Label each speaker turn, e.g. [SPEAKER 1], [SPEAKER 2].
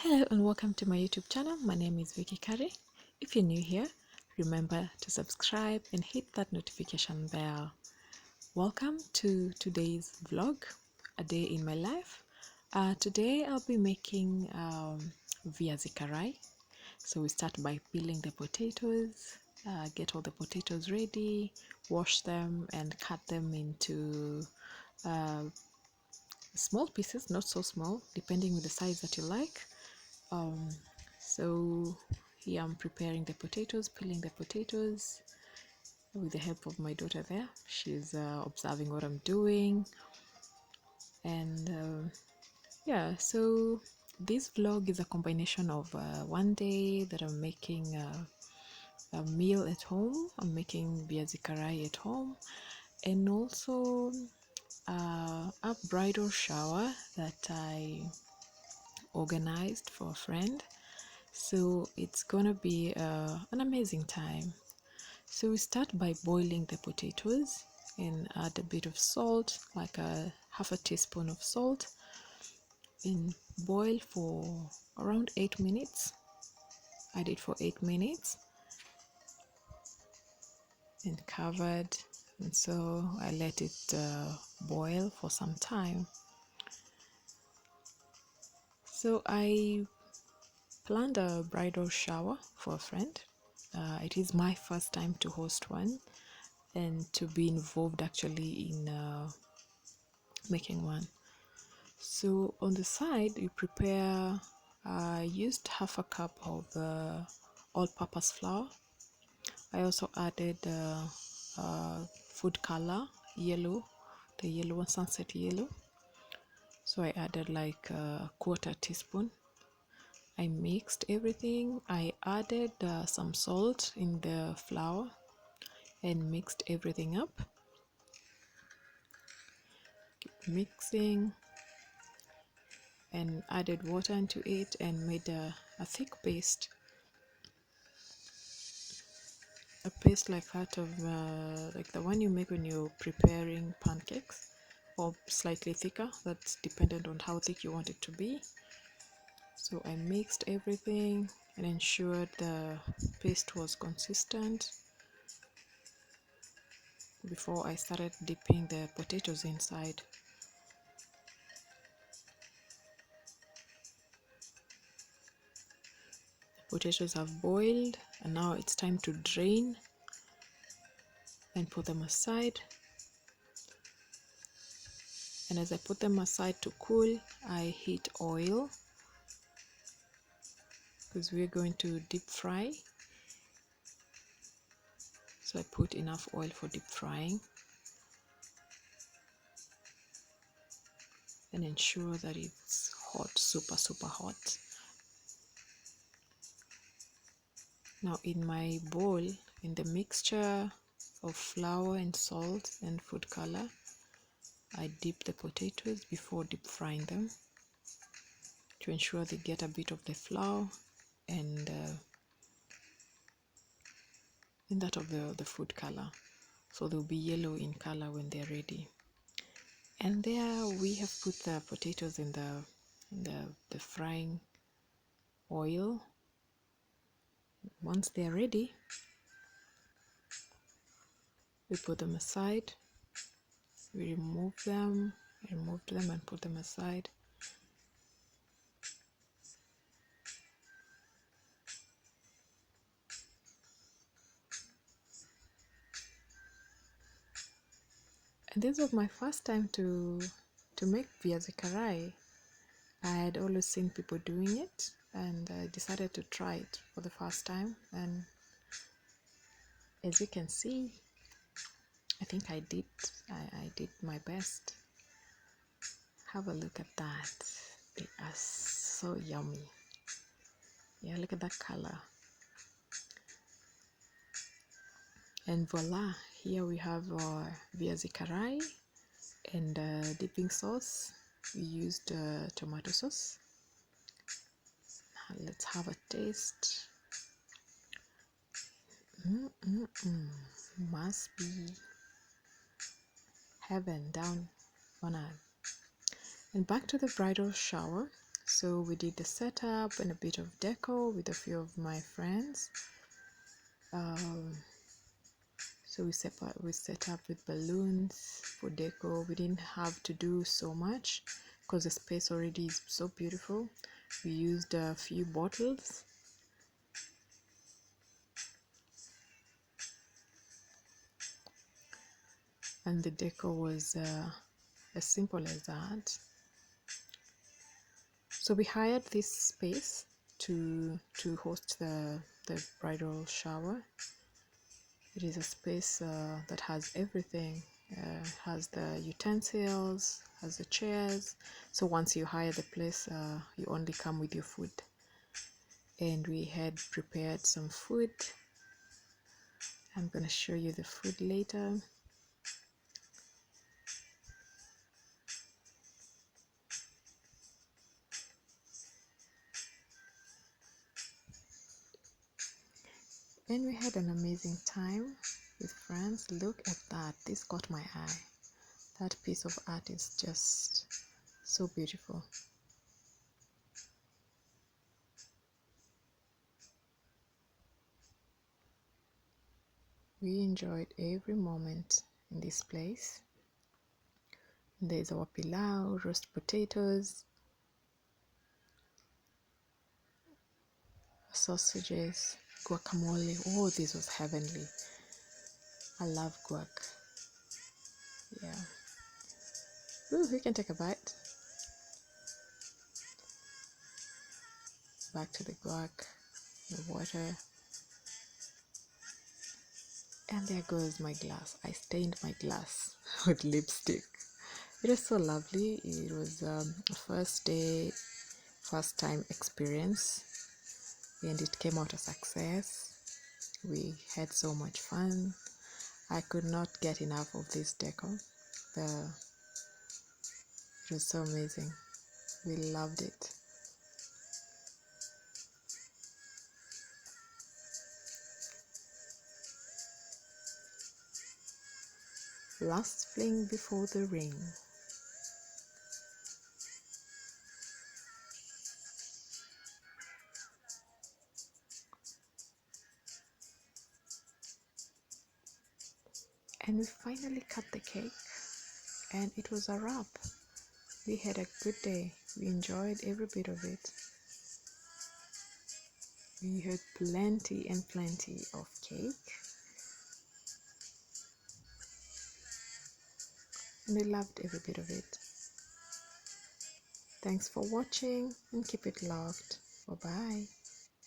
[SPEAKER 1] Hello and welcome to my YouTube channel. My name is V-qie Karai. If you're new here, remember to subscribe and hit that notification bell. Welcome to today's vlog, a day in my life. Today I'll be making Viazi Karai. So we start by peeling the potatoes, get all the potatoes ready, wash them and cut them into small pieces, not so small, depending on the size that you like. So here I'm preparing the potatoes, peeling the potatoes with the help of my daughter there. She's observing what I'm doing. And yeah, so this vlog is a combination of one day that I'm making a meal at home. I'm making Viazi Karai at home, and also a bridal shower that I organized for a friend. So it's gonna be an amazing time. So we start by boiling the potatoes and add a bit of salt, like a half a teaspoon of salt, and boil for around 8 minutes. I did for 8 minutes and covered, and so I let it boil for some time. So I planned a bridal shower for a friend. It is my first time to host one and to be involved actually in making one. So on the side you prepare, I used half a cup of all-purpose flour. I also added food color, yellow, the yellow one, sunset yellow. So I added like a quarter teaspoon. I mixed everything. I added some salt in the flour and mixed everything up. Keep mixing and added water into it and made a thick paste. A paste like that of like the one you make when you're preparing pancakes, or slightly thicker. That's dependent on how thick you want it to be. So I mixed everything and ensured the paste was consistent before I started dipping the potatoes inside. Potatoes have boiled and now it's time to drain and put them aside. And as I put them aside to cool, I heat oil because we're going to deep fry. So I put enough oil for deep frying and ensure that it's hot, super hot. Now in my bowl, in the mixture of flour and salt and food color, I dip the potatoes before deep frying them to ensure they get a bit of the flour and that of the food color, so they'll be yellow in color when they're ready. And there we have put the potatoes in the frying oil. Once they're ready, we put them aside. We removed them and put them aside. And this was my first time to make Viazi Karai. I had always seen people doing it and I decided to try it for the first time, and as you can see, I think I did my best. Have a look at that. They are so yummy. Yeah, look at that color. And voila, here we have our Viazi Karai and dipping sauce. We used tomato sauce. Let's have a taste. Must be heaven down on earth. And back to the bridal shower. So we did the setup and a bit of decor with a few of my friends. So we set up with balloons for decor. We didn't have to do so much because the space already is so beautiful. We used a few bottles. And the decor was as simple as that. So we hired this space to host the bridal shower. It is a space that has everything. Has the utensils, has the chairs. So once you hire the place, you only come with your food. And we had prepared some food. I'm gonna show you the food later. And we had an amazing time with friends. Look at that. This caught my eye. That piece of art is just so beautiful. We enjoyed every moment in this place. There's our pilau, roast potatoes, sausages, guacamole. Oh, this was heavenly. I love guac. Yeah. Ooh, we can take a bite. Back to the guac, the water. And there goes my glass. I stained my glass with lipstick. It was so lovely. It was a first day, first time experience, and it came out a success. We had so much fun. I could not get enough of this decor. It was so amazing. We loved it. Last fling before the ring. And we finally cut the cake, and it was a wrap. We had a good day. We enjoyed every bit of it. We had plenty and plenty of cake, and we loved every bit of it. Thanks for watching, and keep it loved. Bye bye.